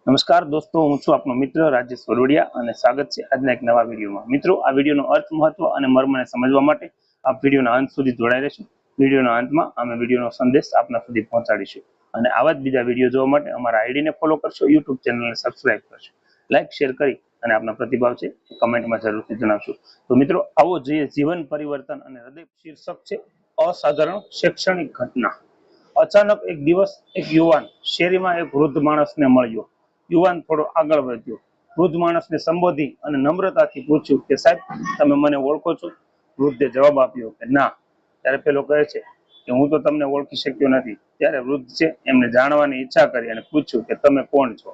નમસ્કાર દોસ્તો, હું છું આપનો મિત્ર રાજેશ વરોડિયા અને સ્વાગત છે આજના એક નવા વિડીયોમાં। મિત્રો, આ વિડીયોનો અર્થ, મહત્વ અને મર્મને સમજવા માટે આપ વિડીયોના અંત સુધી જોડાઈ રહેશો। વિડીયોના અંતમાં અમે વિડીયોનો સંદેશ આપના સુધી પહોંચાડીશું અને આવા જ બીજા વિડીયો જોવા માટે અમારા આઈડીને ફોલો કરશો, યુટ્યુબ ચેનલને સબસ્ક્રાઇબ કરશો, લાઇક શેર કરી અને આપના પ્રતિભાવ છે કમેન્ટમાં જરૂરથી જણાવશો। તો મિત્રો, આવો જોઈએ જીવન પરિવર્તન અને હૃદય। શીર્ષક છે અસાધારણ શૈક્ષણિક ઘટના। અચાનક એક દિવસ એક યુવાન શેરીમાં એક વૃદ્ધ માણસને મળ્યો। યુવાન થોડો આગળ વધ્યો, વૃદ્ધ માણસને સંબોધી અને નમ્રતાથી પૂછ્યું કે સાહેબ, તમે મને ઓળખો છો? વૃદ્ધે જવાબ આપ્યો કે ના। ત્યારે પેલો કહે છે કે હું તો તમને ઓળખી શક્યો નથી। ત્યારે વૃદ્ધ છે એમને જાણવાની ઈચ્છા કરી અને પૂછ્યું કે તમે કોણ છો?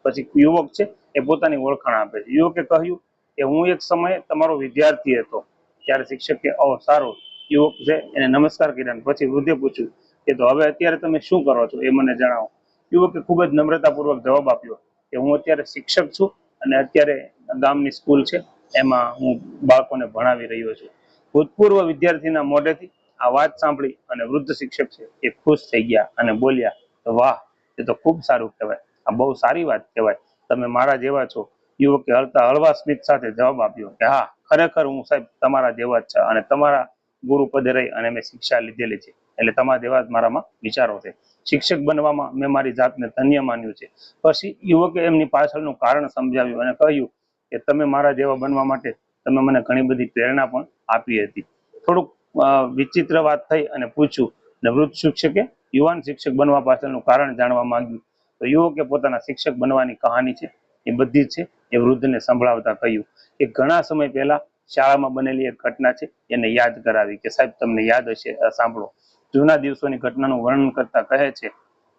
પછી યુવક છે એ પોતાની ઓળખાણ આપે છે। યુવકે કહ્યું કે હું એક સમયે તમારો વિદ્યાર્થી હતો। ત્યારે શિક્ષકે સારું, યુવક છે એને નમસ્કાર કર્યા। પછી વૃદ્ધે પૂછ્યું કે તો હવે અત્યારે તમે શું કરો છો એ મને જણાવો। યુવકે ખૂબ જ નમ્રતાપૂર્વક જવાબ આપ્યો કે હું અત્યારે શિક્ષક છું અને અત્યારે ગામની સ્કૂલ છે એમાં હું બાળકોને ભણાવી રહ્યો છું। ભૂતપૂર્વ વિદ્યાર્થીના મોઢેથી આ વાત સાંભળી અને વૃદ્ધ શિક્ષક છે એ ખુશ થઈ ગયા અને બોલ્યા, વાહ, એ તો ખૂબ સારું કહેવાય, આ બહુ સારી વાત કહેવાય, તમે મારા જેવા છો। યુવકે હળવા સ્મિત સાથે જવાબ આપ્યો કે હા, ખરેખર હું સાહેબ તમારા જેવા જ છે અને તમારા ગુરુ પદે રહી અને મેં શિક્ષા લીધેલી છે, એટલે તમારા જેવા જ મારામાં વિચારો છે। શિક્ષક બનવામાં મેં મારી જાતને ધન્ય માન્યું છે। પછી યુવકે એમની પાછળનું કારણ સમજાવ્યું અને કહ્યું કે તમે મારા જેવા બનવા માટે તમે મને ઘણી બધી પ્રેરણા પણ આપી હતી। થોડુંક વિચિત્ર વાત થઈ અને પૂછ્યું ને વૃદ્ધ શિક્ષકે યુવાન શિક્ષક બનવા પાછળનું કારણ જાણવા માંગ્યું। તો યુવકે પોતાના શિક્ષક બનવાની કહાની છે એ બધી છે એ વૃદ્ધને સંભળાવતા કહ્યું કે ઘણા સમય પહેલા શાળામાં બનેલી એક ઘટના છે એને યાદ કરાવી કે સાહેબ તમને યાદ હશે, સાંભળો। જૂના દિવસોની ઘટનાનું વર્ણન કરતા કહે છે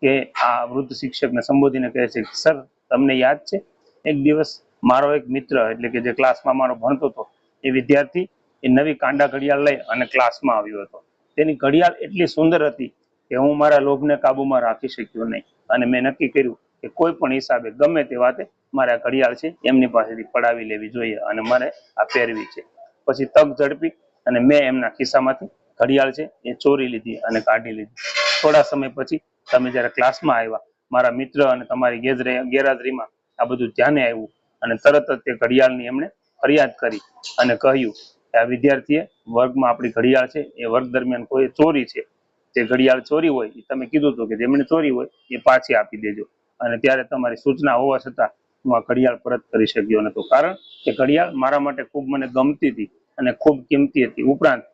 કે આ વૃદ્ધ શિક્ષકને સંબોધીને કહે છે, સર, તમને યાદ છે એક દિવસ મારો એક મિત્ર, એટલે કે જે ક્લાસમાં મારો ભણતો હતો એ વિદ્યાર્થી, એ નવી કાંડા ઘડિયાળ લઈ અને ક્લાસમાં આવ્યો હતો। તેની ઘડિયાળ એટલી સુંદર હતી કે હું મારા લોભને કાબુમાં રાખી શક્યો નહીં અને મેં નક્કી કર્યું કે કોઈ પણ હિસાબે ગમે તે વાતે મારે આ ઘડિયાળ છે એમની પાસેથી પડાવી લેવી જોઈએ અને મારે આ પહેરવી છે। પછી તક ઝડપી અને મેં એમના ખિસ્સામાંથી ઘડિયાળ છે એ ચોરી લીધી અને કાઢી લીધી। થોડા સમય પછી તમે જ્યારે ક્લાસમાં આવ્યા, મારા મિત્ર અને તમારી ગેરહાજરીમાં આ બધું ધ્યાને આવ્યું અને તરત જ તે ઘડિયાળની એમણે ફરિયાદ કરી અને કહ્યું કે આ વિદ્યાર્થીએ વર્ગમાં આપણી ઘડિયાળ છે એ વર્ગ દરમિયાન કોઈ ચોરી છે, જે ઘડિયાળ ચોરી હોય એ તમે કીધું હતું કે જેમણે ચોરી હોય એ પાછી આપી દેજો, અને ત્યારે તમારી સૂચના હોવા છતાં હું આ ઘડિયાળ પરત કરી શક્યો નહોતો, કારણ કે ઘડિયાળ મારા માટે ખૂબ મને ગમતી હતી અને ખૂબ કિંમતી હતી। ઉપરાંત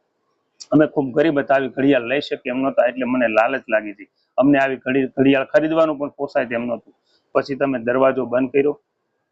અમે ખૂબ ગરીબ હતા, આવી ઘડિયાળ લઈ શકીએ એમ નહોતા, એટલે મને લાલચ લાગી હતી, અમને આવી ઘડિયાળ ખરીદવાનું પણ પોસાય તેમ નહોતું। પછી તમે દરવાજો બંધ કર્યો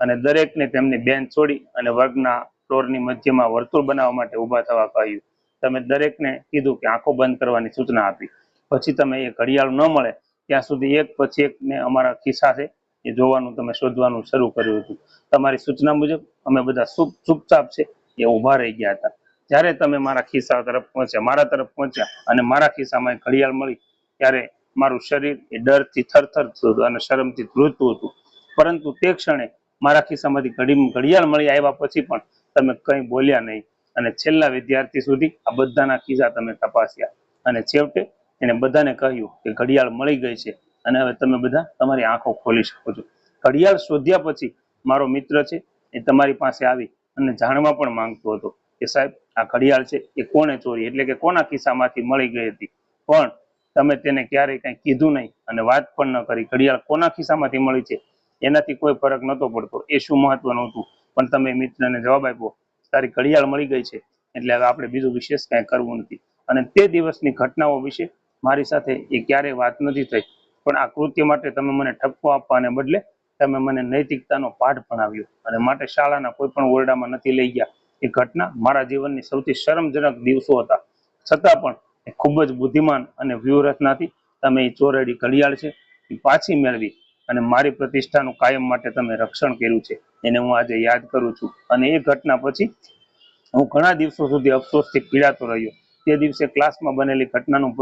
અને દરેકને તેમની બેન્ચ છોડી અને વર્ગના ફ્લોરની મધ્યમાં વર્તુળ બનાવવા માટે ઊભા થવા કહ્યું। તમે દરેકને કીધું કે આંખો બંધ કરવાની સૂચના આપી। પછી તમે એ ઘડિયાળ ન મળે ત્યાં સુધી એક પછી એકને અમારા ખિસ્સા છે એ જોવાનું, તમે શોધવાનું શરૂ કર્યું હતું। તમારી સૂચના મુજબ અમે બધા ચૂપચાપ છે એ ઊભા રહી ગયા હતા। જ્યારે તમે મારા ખિસ્સા તરફ પહોંચ્યા અને મારા ખિસ્સામાં એક ઘડિયાળ મળી, ત્યારે મારું શરીર એ ડરથી થરથર થતું અને શરમથી ધ્રુજતું હતું। પરંતુ તે ક્ષણે મારા ખિસ્સામાંથી ઘડિયાળ મળી આવ્યા પછી પણ તમે કંઈ બોલ્યા નહીં અને છેલ્લા વિદ્યાર્થી સુધી આ બધાના ખિસ્સા તમે તપાસ્યા અને છેવટે એને બધાને કહ્યું કે ઘડિયાળ મળી ગઈ છે અને હવે તમે બધા તમારી આંખો ખોલી શકો છો। ઘડિયાળ શોધ્યા પછી મારો મિત્ર છે એ તમારી પાસે આવી અને જાણવા પણ માંગતો હતો કે સાહેબ, આ ઘડિયાળ છે એ કોણે ચોરી, એટલે કે કોના ખિસ્સામાંથી મળી ગઈ હતી, પણ તમે તેને ક્યારેય કંઈ કીધું નહીં અને વાત પણ ન કરી। ઘડિયાળ કોના ખિસ્સામાંથી મળી છે એનાથી કોઈ ફરક નહોતો પડતો, એ શું મહત્વનું હતું, પણ તમે મિત્રને જવાબ આપ્યો તારી ઘડિયાળ મળી ગઈ છે એટલે હવે આપણે બીજું વિશેષ કાંઈ કરવું નથી। અને તે દિવસની ઘટનાઓ વિશે મારી સાથે એ ક્યારેય વાત નથી થઈ, પણ આ કૃત્ય માટે તમે મને ઠપકો આપવાને બદલે તમે મને નૈતિકતાનો પાઠ ભણાવ્યો અને માટે શાળાના કોઈ પણ ઓરડામાં નથી લઈ ગયા। એ ઘટના મારા જીવનની સૌથી શરમજનક દિવસો હતા, છતાં પણ એ ખૂબ જ બુદ્ધિમાન અને વ્યૂહરચનાથી તમે એ ચોરેલી ઘડિયાળ છે એ પાછી મેળવી અને મારી પ્રતિષ્ઠાનું કાયમ માટે તમે રક્ષણ કર્યું છે, એને હું આજે યાદ કરું છું। અને એ ઘટના પછી હું ઘણા દિવસો સુધી અફસોસથી પીડાતો રહ્યો। તે દિવસે ક્લાસમાં બનેલી ઘટનાનું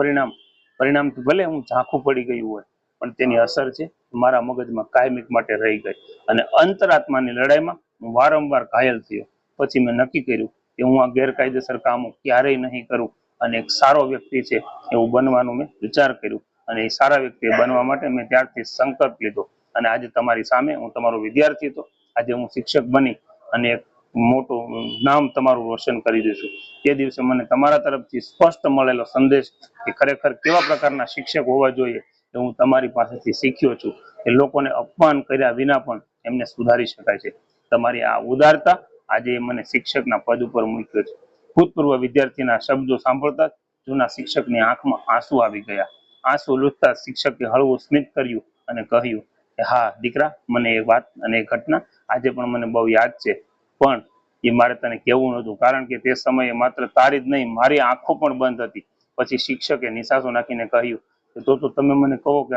પરિણામથી ભલે હું ઝાંખું પડી ગયું હોય, પણ તેની અસર છે મારા મગજમાં કાયમિક માટે રહી ગઈ અને અંતરાત્માની લડાઈમાં હું વારંવાર ઘાયલ થયો। પછી મેં નક્કી કર્યું કે હું આ ગેરકાયદેસર કામો ક્યારેય નહીં કરું અને એક સારો વ્યક્તિ છે એવું બનવાનું મેં વિચાર કર્યું અને એ સારા વ્યક્તિ બનવા માટે મેં ત્યારથી સંકલ્પ લીધો અને આજે તમારી સામે હું તમારો વિદ્યાર્થી હતો, આજે હું શિક્ષક બની અને એક મોટું નામ તમારું રોશન કરી દઈશું. તે દિવસે મને તમારા તરફથી સ્પષ્ટ મળેલો સંદેશ કે ખરેખર કેવા પ્રકારના શિક્ષક હોવા જોઈએ એ હું તમારી પાસેથી શીખ્યો છું કે લોકોને અપમાન કર્યા વિના પણ એમને સુધારી શકાય છે. તમારી આ ઉદારતા આજે મને શિક્ષકના પદ ઉપર મૂક્યો છે. ભૂતપૂર્વ વિદ્યાર્થીના શબ્દો સાંભળતા જૂના શિક્ષકની આંખમાં આંસુ આવી ગયા. આંસુ લૂછતા શિક્ષકે હળવું સ્મિત કર્યું અને કહ્યું કે હા દીકરા, મને એ વાત અને એ ઘટના આજે પણ મને બહુ યાદ છે, પણ એ મારે તને કહેવું નહોતું, કારણ કે તે સમયે માત્ર તારી જ નહીં મારી આંખો પણ બંધ હતી. પછી શિક્ષકે નિશાસો નાખીને કહ્યું કે તો તમે મને કહો કે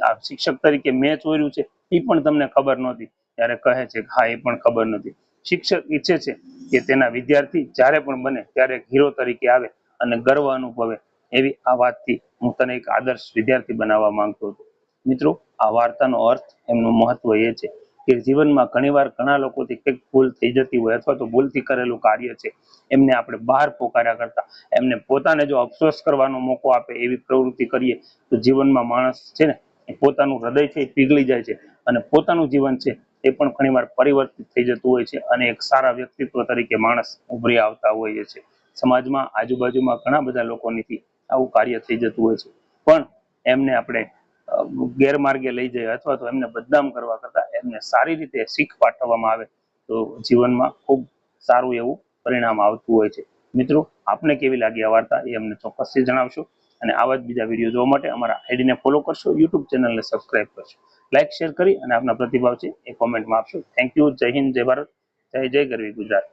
આ શિક્ષક તરીકે મેં ચોર્યું છે એ પણ તમને ખબર નહોતી? ત્યારે કહે છે કે હા, એ પણ ખબર નથી. શિક્ષક ઈચ્છે છે કે તેના વિદ્યાર્થી જ્યારે પણ બને ત્યારે હીરો તરીકે આવે અને ગર્વ અનુભવે. એવી આ વાતથી હું તને એક આદર્શ વિદ્યાર્થી બનાવવા માંગતો હતો. મિત્રો, આ વાર્તાનો અર્થ, એમનું મહત્વ એ છે કે જીવનમાં ઘણીવાર ઘણા લોકોથી કંઈક ભૂલ થઈ જતી હોય અથવા તો ભૂલથી કરેલું કાર્ય છે એમને આપણે બહાર પોકાર્યા કરતા એમને પોતાને જો અફસોસ કરવાનો મોકો આપે એવી પ્રવૃત્તિ કરીએ તો જીવનમાં માણસ છે ને એ પોતાનું હૃદય છે એ પીગળી જાય છે અને પોતાનું જીવન છે એ પણ ઘણીવાર પરિવર્તિત થઈ જતું હોય છે અને એક સારા વ્યક્તિત્વ તરીકે માણસ ઉભરી આવતા હોય છે. સમાજમાં આજુબાજુમાં ઘણા બધા લોકોથી આવું કાર્ય થઈ જતું હોય છે, પણ એમને આપણે ગેરમાર્ગે લઈ જાય અથવા તો એમને બદનામ કરવા કરતા એમને સારી રીતે શીખ પાઠવવામાં આવે તો જીવનમાં ખૂબ સારું એવું પરિણામ આવતું હોય છે. મિત્રો, આપને કેવી લાગી આ વાર્તા એ અમને ચોક્કસથી જણાવશો અને આવા જ બીજા વિડીયો જોવા માટે અમારા આઈડીને ફોલો કરશો, યુટ્યુબ ચેનલને સબસ્ક્રાઇબ કરશો, લાઇક શેર કરી અને આપના પ્રતિભાવ છે એ કોમેન્ટમાં આપશો. Thank you. જય હિન્દ, જય ભારત, જય જય ગરવી ગુજરાત.